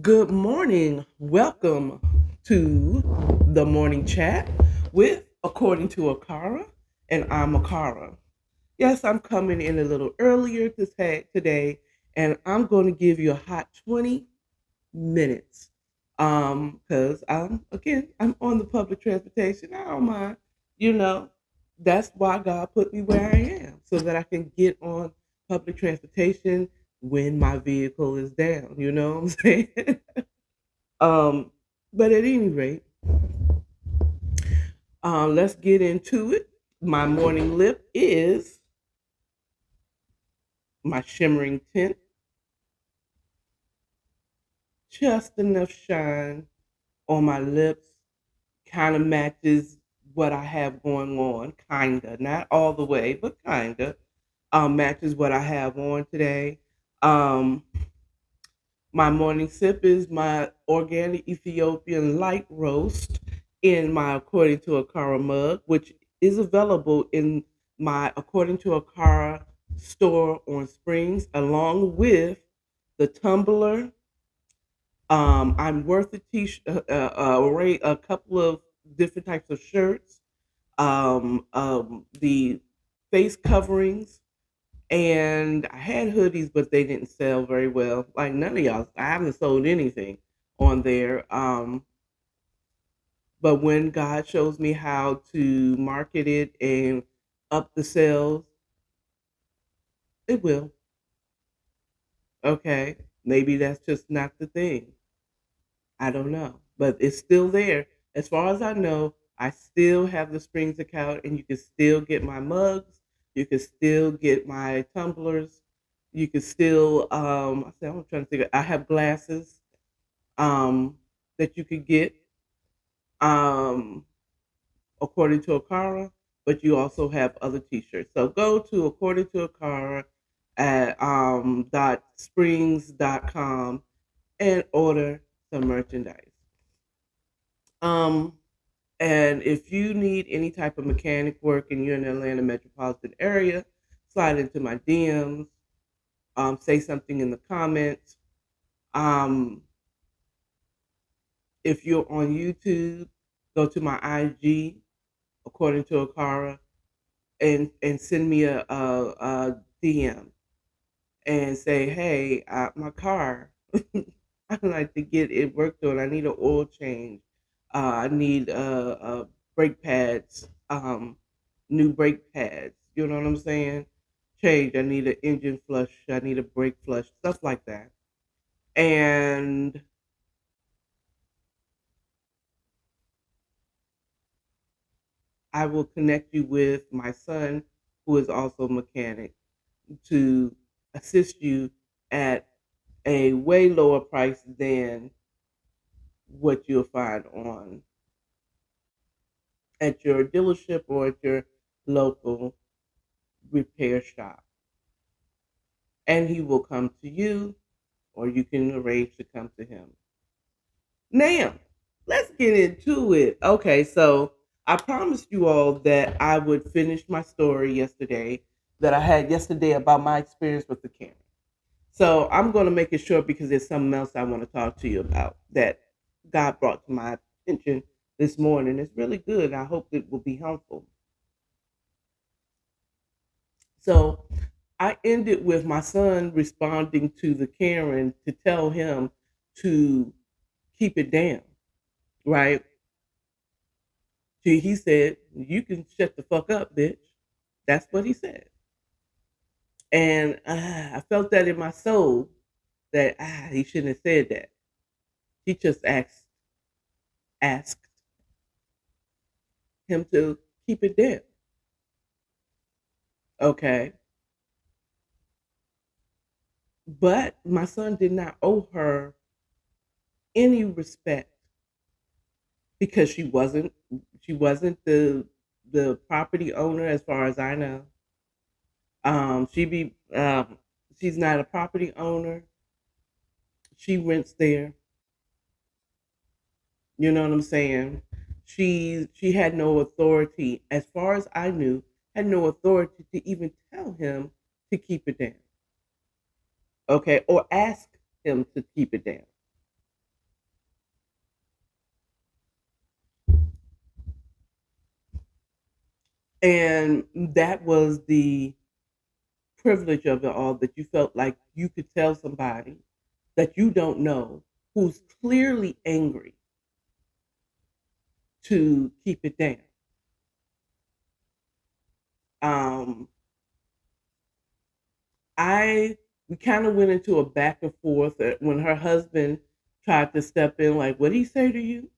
Good morning. Welcome to the morning chat with According to Akara, and I'm Akara. Yes, I'm coming in a little earlier today, and I'm going to give you a hot 20 minutes. Because I'm on the public transportation. I don't mind. You know, that's why God put me where I am, so that I can get on public transportation when my vehicle is down. You know what I'm saying? Um, but at any rate, let's get into it. My morning lip is my shimmering tint, just enough shine on my lips, kind of matches what I have going on, kinda, not all the way, but kinda, matches what I have on today. Um, my morning sip is my organic Ethiopian light roast in my According to Akara mug, which is available in my According to Akara store on Springs, along with the tumbler. I'm worth a array, a couple of different types of shirts, the face coverings, and I had hoodies, but they didn't sell very well. Like none of y'all, I haven't sold anything on there. But when God shows me how to market it and up the sales, it will. Okay, maybe that's just not the thing. I don't know, but it's still there. As far as I know, I still have the Springs account, and you can still get my mugs. You can still get my tumblers. You can still, I'm trying to think. I have glasses, that you could get, um, according to Akara, but you also have other T-shirts. So go to according to Akara at .springs.com and order some merchandise. Um, And if you need any type of mechanic work and you're in the Atlanta metropolitan area, slide into my DMs, say something in the comments. Um, if you're on YouTube, go to my IG, according to Akara, and send me a DM and say, hey, my car, I'd like to get it worked on. I need an oil change. I need brake pads, new brake pads. You know what I'm saying? Change. I need an engine flush. I need a brake flush. Stuff like that. And I will connect you with my son, who is also a mechanic, to assist you at a way lower price than what you'll find on at your dealership or at your local repair shop. And he will come to you, or you can arrange to come to him. Now, let's get into it. Okay, so I promised you all that I would finish my story yesterday that I had yesterday about my experience with the camera. So I'm going to make it short because there's something else I want to talk to you about that God brought to my attention this morning. It's really good. I hope it will be helpful. So I ended with my son responding to the Karen to tell him to keep it down, right? He said, "You can shut the fuck up, bitch." That's what he said. And I felt that in my soul that he shouldn't have said that. He just asked him to keep it down. Okay. But my son did not owe her any respect because she wasn't the property owner as far as I know. She be she's not a property owner. She rents there. You know what I'm saying? She had no authority, as far as I knew, had no authority to even tell him to keep it down. Okay, or ask him to keep it down. And that was the privilege of it all, that you felt like you could tell somebody that you don't know, who's clearly angry, to keep it down. Um, I We kind of went into a back and forth when her husband tried to step in. Like, what did he say to you?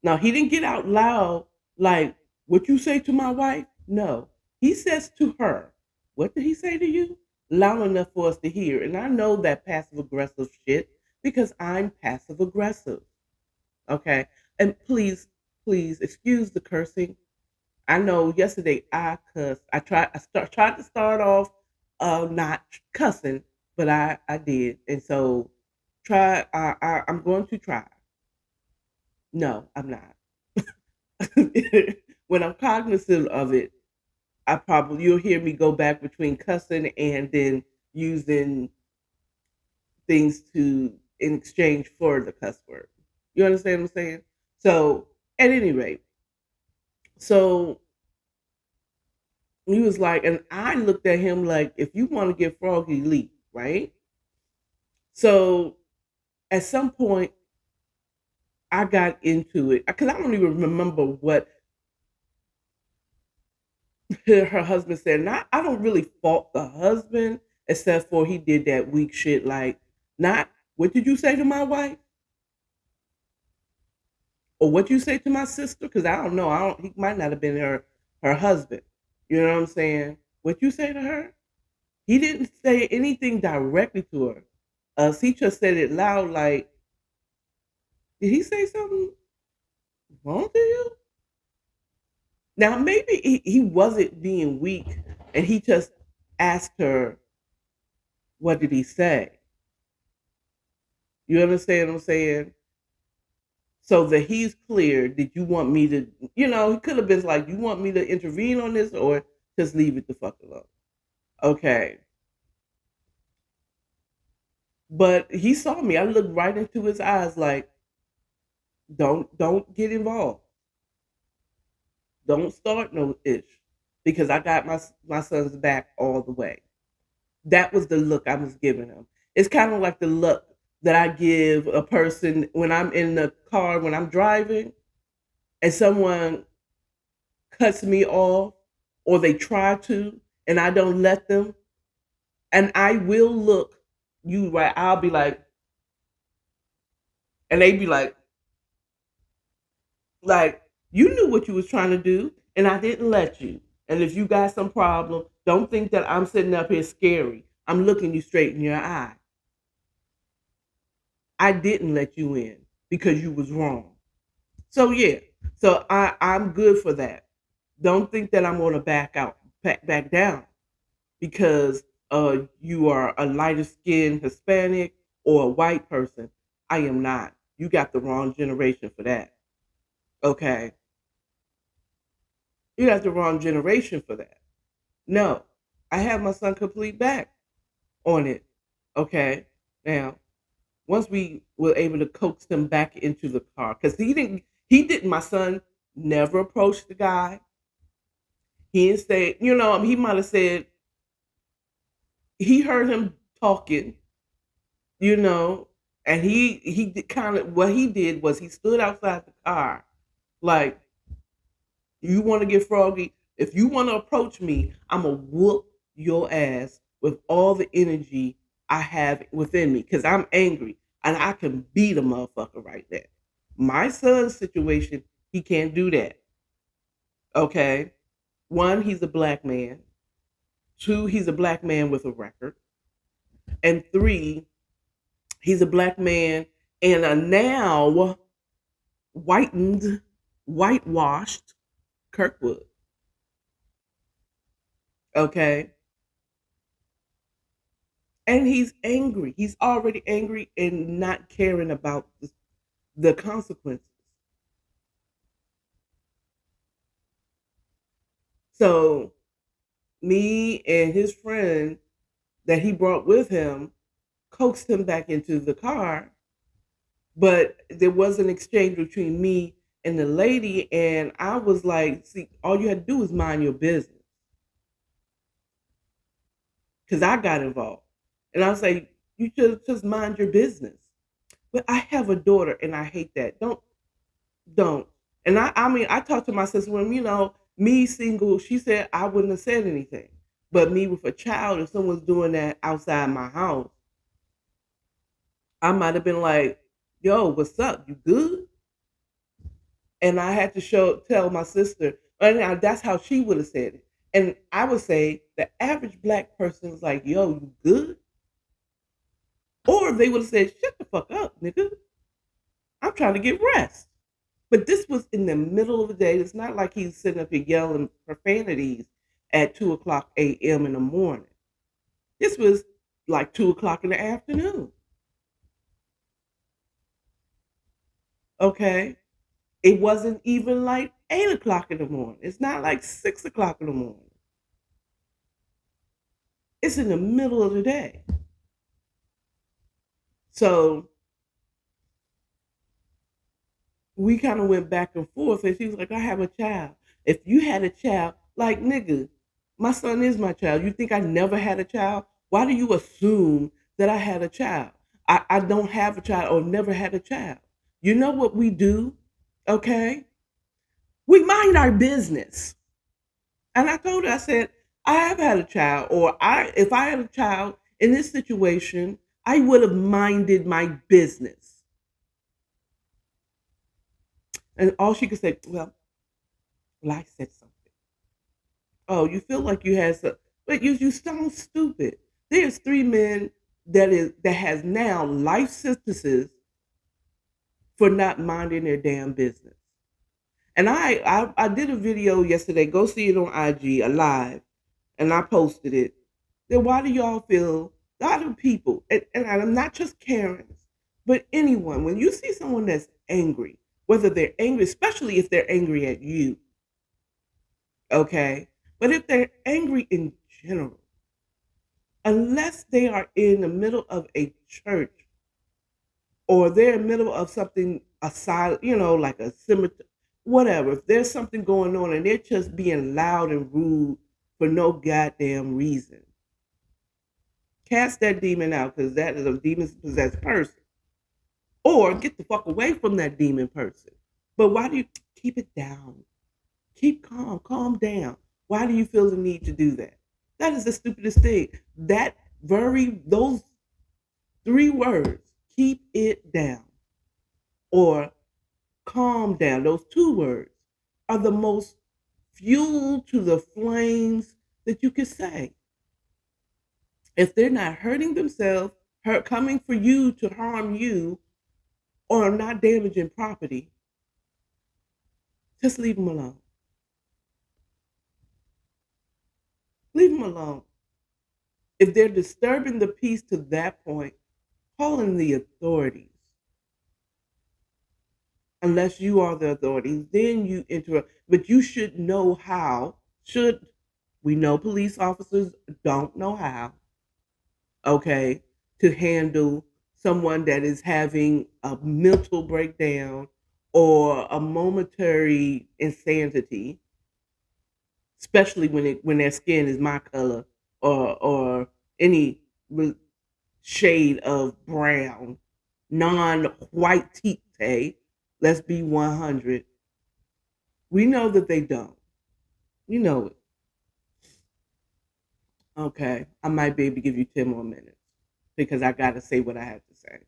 Now he didn't get out loud like, "What you say to my wife?" No, he says to her, "What did he say to you?" Loud enough for us to hear. And I know that passive aggressive shit because I'm passive aggressive. Okay, and please excuse the cursing. I know yesterday I cussed. Tried to start off not cussing, but I did. And so I'm going to try. No, I'm not. When I'm cognizant of it, you'll hear me go back between cussing and then using things to in exchange for the cuss word. You understand what I'm saying? So at any rate, so he was like, and I looked at him like, if you want to get froggy, leave, right? So at some point, I got into it because I don't even remember what her husband said. Not, I don't really fault the husband, except for he did that weak shit. Like, not what did you say to my wife, or what you say to my sister? Because I don't know. I don't. He might not have been her husband. You know what I'm saying? What you say to her? He didn't say anything directly to her. He just said it loud. Like, did he say something wrong to you? Now maybe he wasn't being weak, and he just asked her, "What did he say?" You understand what I'm saying? So that he's clear. Did you want me to? He could have been like, "You want me to intervene on this, or just leave it the fuck alone?" Okay, but he saw me. I looked right into his eyes, like, don't get involved. Don't start no ish, because I got my son's back all the way. That was the look I was giving him. It's kind of like the look that I give a person when I'm in the car when I'm driving and someone cuts me off, or they try to, and I don't let them, and I will look you right. I'll be like, and they be like, you knew what you was trying to do, and I didn't let you. And if you got some problem, don't think that I'm sitting up here scary. I'm looking you straight in your eye. I didn't let you in because you was wrong. So yeah, so I'm good for that. Don't think that I'm gonna back down because you are a lighter skinned Hispanic or a white person. I am not. You got the wrong generation for that. Okay, you got the wrong generation for that. No, I have my son complete back on it. Okay, now once we were able to coax him back into the car, because he didn't, my son never approached the guy. He didn't say, he might have said he heard him talking, you know and he kind of, what he did was he stood outside the car like, you want to get froggy, if you want to approach me, I'm gonna whoop your ass with all the energy I have within me, because I'm angry and I can beat a motherfucker right there. My son's situation, he can't do that. Okay, one, he's a black man. Two, he's a black man with a record. And three, he's a black man in a now whitened, whitewashed Kirkwood. Okay. And he's angry. He's already angry and not caring about the consequences. So, me and his friend that he brought with him coaxed him back into the car, but there was an exchange between me And the lady, and I was like, see, all you had to do was mind your business. Because I got involved. And I was like, you should just mind your business. But I have a daughter and I hate that. Don't. And I mean, I talked to my sister when, me single, she said I wouldn't have said anything. But me with a child, if someone's doing that outside my house, I might have been like, yo, what's up? You good? And I had to tell my sister, and that's how she would have said it. And I would say the average black person is like, yo, you good? Or they would have said, shut the fuck up, nigga. I'm trying to get rest. But this was in the middle of the day. It's not like he's sitting up here yelling profanities at 2 o'clock a.m. in the morning. This was like 2 o'clock in the afternoon. Okay. It wasn't even like 8 o'clock in the morning. It's not like 6 o'clock in the morning. It's in the middle of the day. So we kind of went back and forth, and she was like, I have a child. If you had a child, like, nigga, my son is my child. You think I never had a child? Why do you assume that I had a child? I don't have a child or never had a child. You know what we do? Okay? We mind our business. And I told her, I said, I have had a child, or if I had a child in this situation, I would have minded my business. And all she could say, well, I said something. Oh, you feel like you had some, but you sound stupid. There's 3 men that has now life sentences for not minding their damn business. And I did a video yesterday. Go see it on IG, a live, and I posted it. Then why do y'all feel a lot of people, and I'm not just Karens, but anyone, when you see someone that's angry, whether they're angry, especially if they're angry at you, okay? But if they're angry in general, unless they are in the middle of a church or they're in the middle of something aside, like a cemetery, whatever, if there's something going on and they're just being loud and rude for no goddamn reason, cast that demon out because that is a demon possessed person. Or get the fuck away from that demon person. But why do you keep it down? Keep calm down. Why do you feel the need to do that? That is the stupidest thing. Those 3 words, keep it down or calm down, those 2 words are the most fuel to the flames that you could say. If they're not hurting themselves, coming for you to harm you, or not damaging property, just leave them alone. Leave them alone. If they're disturbing the peace to that point, call in the authorities. Unless you are the authorities, then you interrupt. But you should know how. Should we know police officers don't know how, okay, to handle someone that is having a mental breakdown or a momentary insanity, especially when their skin is my color or any shade of brown, non-white tite. Let's be 100. We know that they don't. We know it. Okay, I might be able to give you 10 more minutes because I got to say what I have to say.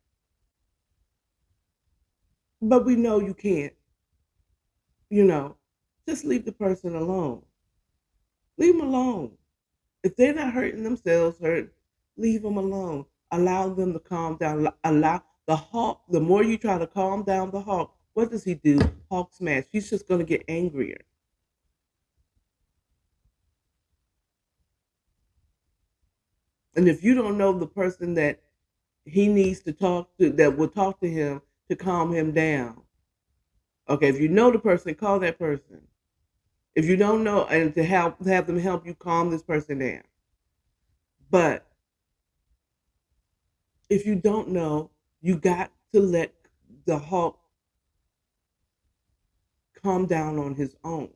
But we know you can't, you know, just leave the person alone. Leave them alone. If they're not hurting themselves, leave them alone. Allow them to calm down. Allow the hawk, the more you try to calm down the hawk, what does he do? Hawk smash. He's just going to get angrier. And if you don't know the person that he needs to talk to, that will talk to him to calm him down, okay, if you know the person, call that person. If you don't know, and to have them help you calm this person down. But if you don't know, you got to let the hawk calm down on his own.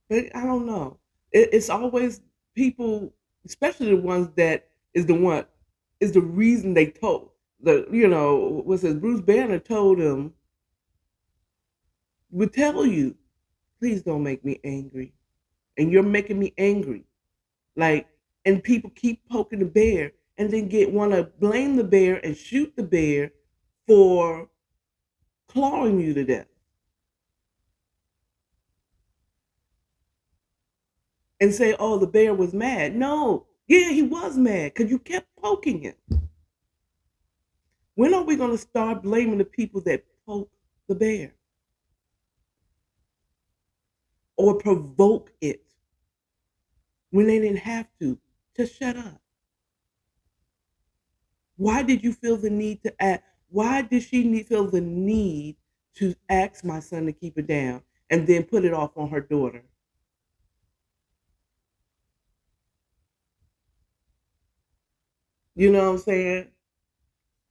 But I don't know. It's always people, especially the ones that is the one is the reason they told the was it Bruce Banner told him would tell you, please don't make me angry, and you're making me angry. Like, and people keep poking the bear, and then get want to blame the bear and shoot the bear for clawing you to death, and say, oh, the bear was mad. No, yeah, he was mad because you kept poking him. When are we going to start blaming the people that poke the bear or provoke it when they didn't have to? Just shut up. Why did you feel the need to ask? Why did feel the need to ask my son to keep it down and then put it off on her daughter? You know what I'm saying?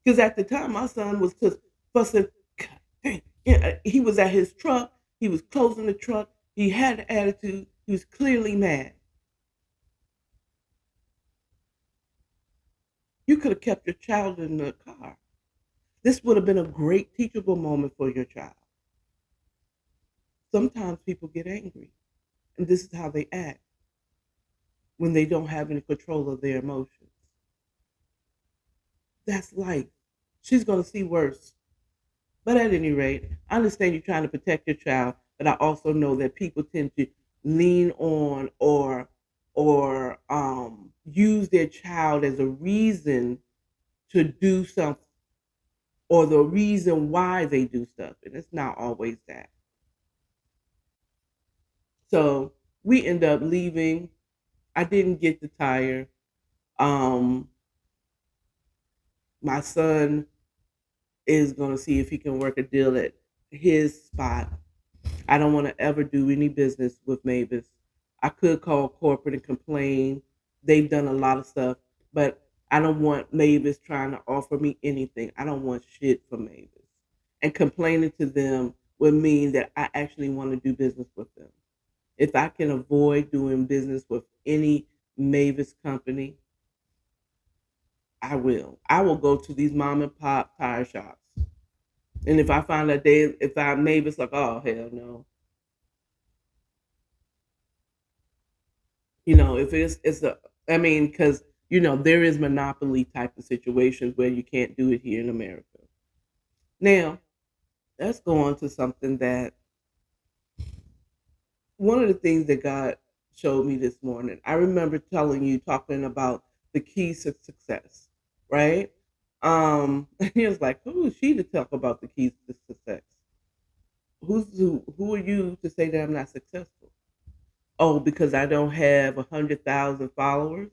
Because at the time, my son was just fussing. "God dang." Yeah, he was at his truck. He was closing the truck. He had an attitude. He was clearly mad. You could have kept your child in the car. This would have been a great teachable moment for your child. Sometimes people get angry, and this is how they act when they don't have any control of their emotions. That's life. She's going to see worse. But at any rate, I understand you're trying to protect your child, but I also know that people tend to lean on or use their child as a reason to do something or the reason why they do stuff, and it's not always that. So we end up leaving. I didn't get the tire. Um, my son is going to see if he can work a deal at his spot. I don't want to ever do any business with Mavis. I could call corporate and complain. They've done a lot of stuff, but I don't want Mavis trying to offer me anything. I don't want shit from Mavis. And complaining to them would mean that I actually want to do business with them. If I can avoid doing business with any Mavis company, I will. I will go to these mom and pop tire shops. And if I find that if I Mavis like, oh hell no, if it's a, I mean, because there is monopoly type of situations where you can't do it here in America. Now, let's go on to something that one of the things that God showed me this morning. I remember telling you talking about the keys to success, right? And he was like, "Who is she to talk about the keys to success? Who are you to say that I'm not successful? Oh, because I don't have 100,000 followers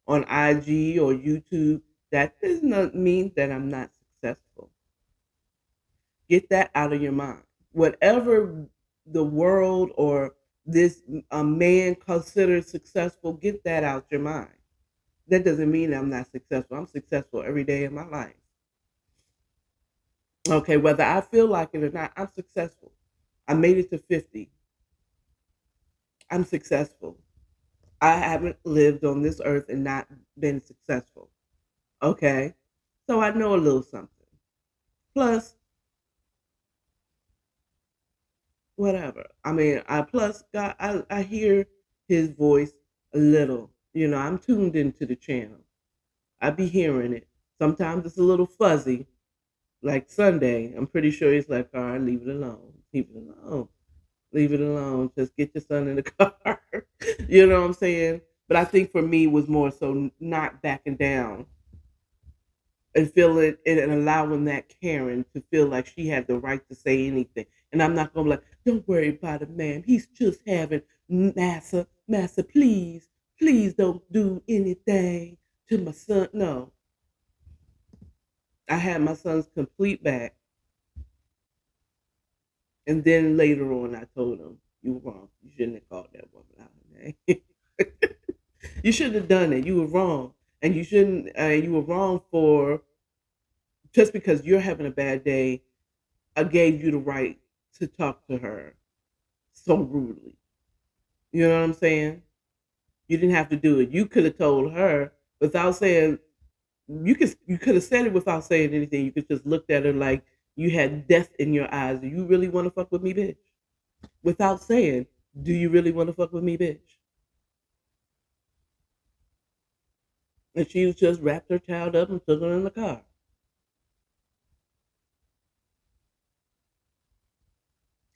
on IG or YouTube, that does not mean that I'm not successful. Get that out of your mind. Whatever the world or this a man considers successful, get that out your mind. That doesn't mean I'm not successful. I'm successful every day of my life. Okay, whether I feel like it or not, I'm successful. I made it to 50. I'm successful. I haven't lived on this earth and not been successful. Okay. So I know a little something. Plus, whatever. I mean, I plus God, I hear his voice a little. I'm tuned into the channel. I be hearing it. Sometimes it's a little fuzzy. Like Sunday, I'm pretty sure he's like, all right, leave it alone. Leave it alone. Leave it alone. Just get your son in the car. You know what I'm saying? But I think for me it was more so not backing down and feeling and allowing that Karen to feel like she had the right to say anything. And I'm not gonna be like, don't worry about it, ma'am. He's just having massa, please don't do anything to my son. No. I had my son's complete back. And then later on I told him, you were wrong. You shouldn't have called that woman out her name. You shouldn't have done it. You were wrong. And you shouldn't you were wrong for just because you're having a bad day gave you the right to talk to her so rudely. You know what I'm saying? You didn't have to do it. You could have told her without saying. You could have said it without saying anything. You could just looked at her like you had death in your eyes. Do you really want to fuck with me, bitch? Without saying, do you really want to fuck with me, bitch? And she was just wrapped her child up and took her in the car.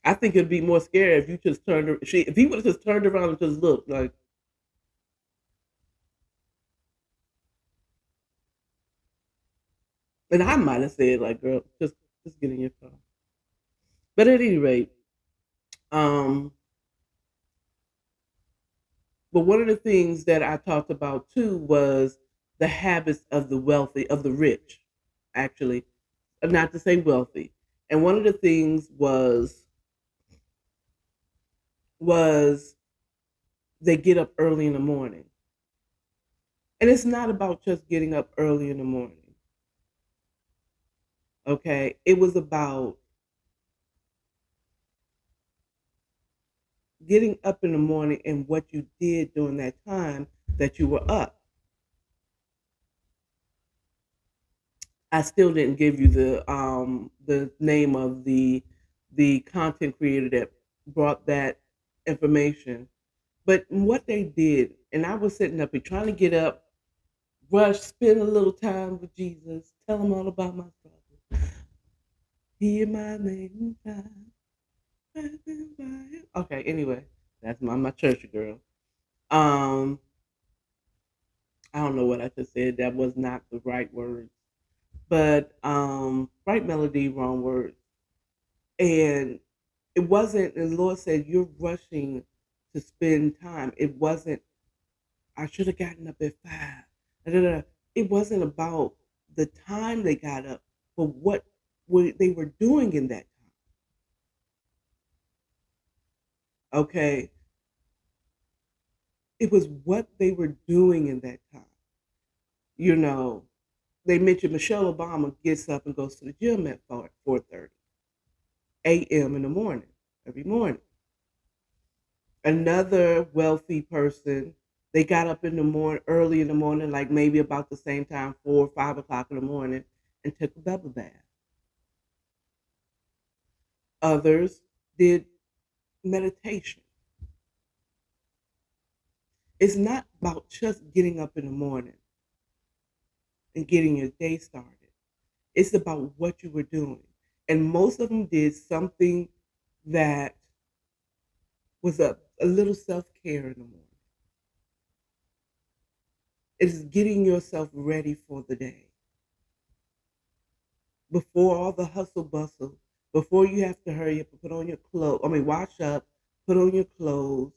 I think it'd be more scary if you just turned her. If he would have just turned around and just looked like, and I might have said like, girl, just get in your car. But at any rate, um, but one of the things that I talked about too was the habits of the wealthy, of the rich, actually, not to say wealthy. And one of the things was they get up early in the morning. And it's not about just getting up early in the morning. Okay? It was about getting up in the morning and what you did during that time that you were up. I still didn't give you the name of the content creator that brought that information. But what they did, and I was sitting up here trying to get up, rush, spend a little time with Jesus, tell him all about my struggle. Hear my name time. Okay, anyway, that's my church girl. Um, I don't know what I just said. That was not the right words, but right melody, wrong words. And it wasn't. And the Lord said, "You're rushing to spend time." It wasn't. I should have gotten up at 5. Da, da, da. It wasn't about the time they got up, but what they were doing in that time. Okay, it was what they were doing in that time. You know, they mentioned Michelle Obama gets up and goes to the gym at 4:30 a.m. in the morning, every morning. Another wealthy person, they got up in the morning, early in the morning, like maybe about the same time, 4 or 5 o'clock in the morning, and took a bubble bath. Others did meditation. It's not about just getting up in the morning and getting your day started. It's about what you were doing. And most of them did something that was a little self care in the morning. It is getting yourself ready for the day before all the hustle bustle, before you have to hurry up and put on your clothes. I mean, wash up, put on your clothes,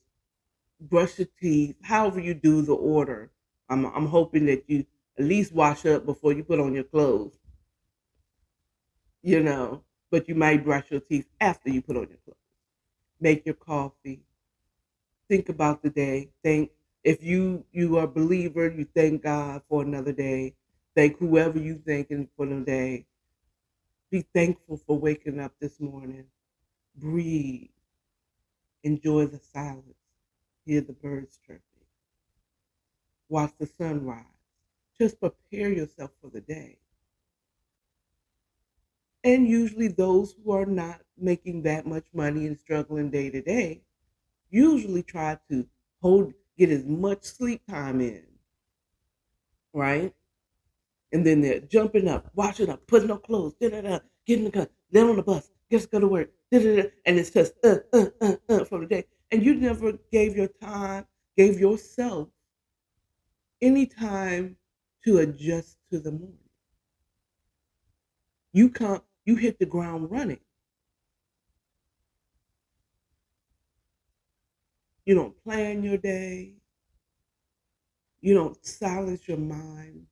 brush your teeth, however you do the order. I'm hoping that you at least wash up before you put on your clothes, you know, but you might brush your teeth after you put on your clothes. Make your coffee, think about the day. Think if you are a believer, you thank God for another day. Thank whoever you thanking for the day. Be thankful for waking up this morning. Breathe. Enjoy the silence. Hear the birds chirping. Watch the sunrise. Just prepare yourself for the day. And usually those who are not making that much money and struggling day to day usually try to get as much sleep time in, right? And then they're jumping up, washing up, putting on clothes, da da da, getting the car, get on the bus, get to go to work, da da da, and it's just for the day. And you never gave yourself any time to adjust to the morning. You hit the ground running. You don't plan your day. You don't silence your mind.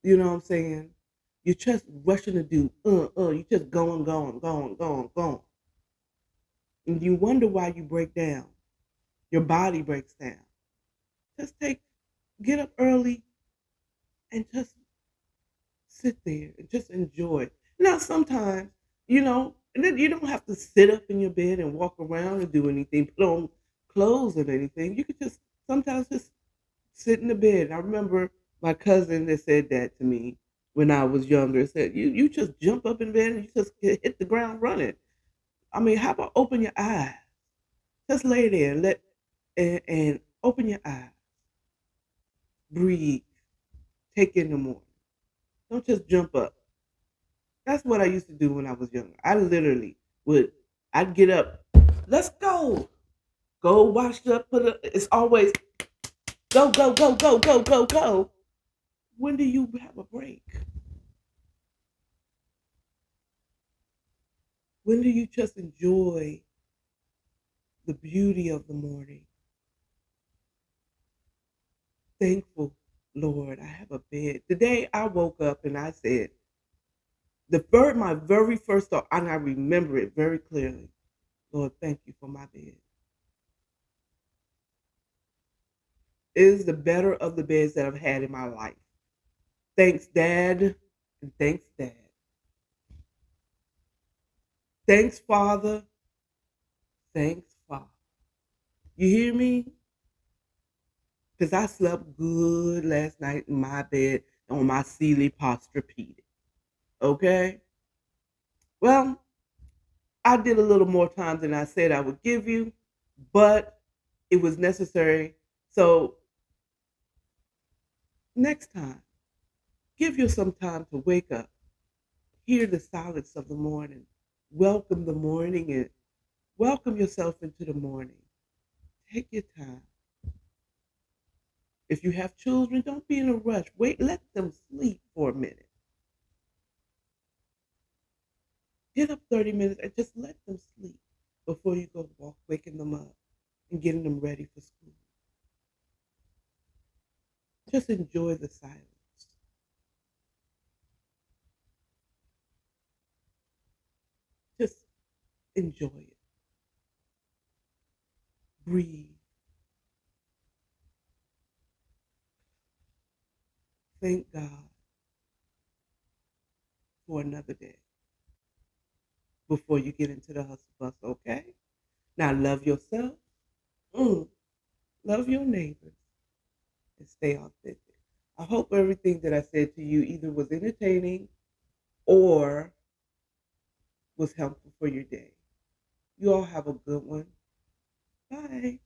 You know what I'm saying? You're just rushing to do, you're just going, going, going, going, going. And you wonder why you break down. Your body breaks down. Just get up early and just sit there and just enjoy it. Now, sometimes, and then you don't have to sit up in your bed and walk around and do anything, put on clothes and anything. You could just sometimes just sit in the bed. I remember my cousin that said that to me when I was younger. Said, you just jump up in bed and you just hit the ground running. I mean, how about open your eyes? Just lay there and and open your eyes, breathe, take in the morning. Don't just jump up. That's what I used to do when I was younger. I literally would. I'd get up. Let's go. Go wash up. It's always go, go, go, go, go, go, go. When do you have a break? When do you just enjoy the beauty of the morning? Thankful, Lord, I have a bed. Today I woke up and I said, my very first thought, and I remember it very clearly. Lord, thank you for my bed. It is the better of the beds that I've had in my life. Thanks, Dad, and thanks, Dad. Thanks, Father. Thanks, Father. You hear me? Because I slept good last night in my bed on my Sealy Posturepedic. Okay? Well, I did a little more time than I said I would give you, but it was necessary. So next time, give you some time to wake up, hear the silence of the morning, welcome the morning, and welcome yourself into the morning. Take your time. If you have children, don't be in a rush. Wait, let them sleep for a minute. Get up 30 minutes and just let them sleep before you go walk, waking them up and getting them ready for school. Just enjoy the silence. Just enjoy it. Breathe. Thank God for another day before you get into the hustle bus, okay? Now, love yourself, mm, love your neighbors, and stay authentic. I hope everything that I said to you either was entertaining or was helpful for your day. You all have a good one. Bye.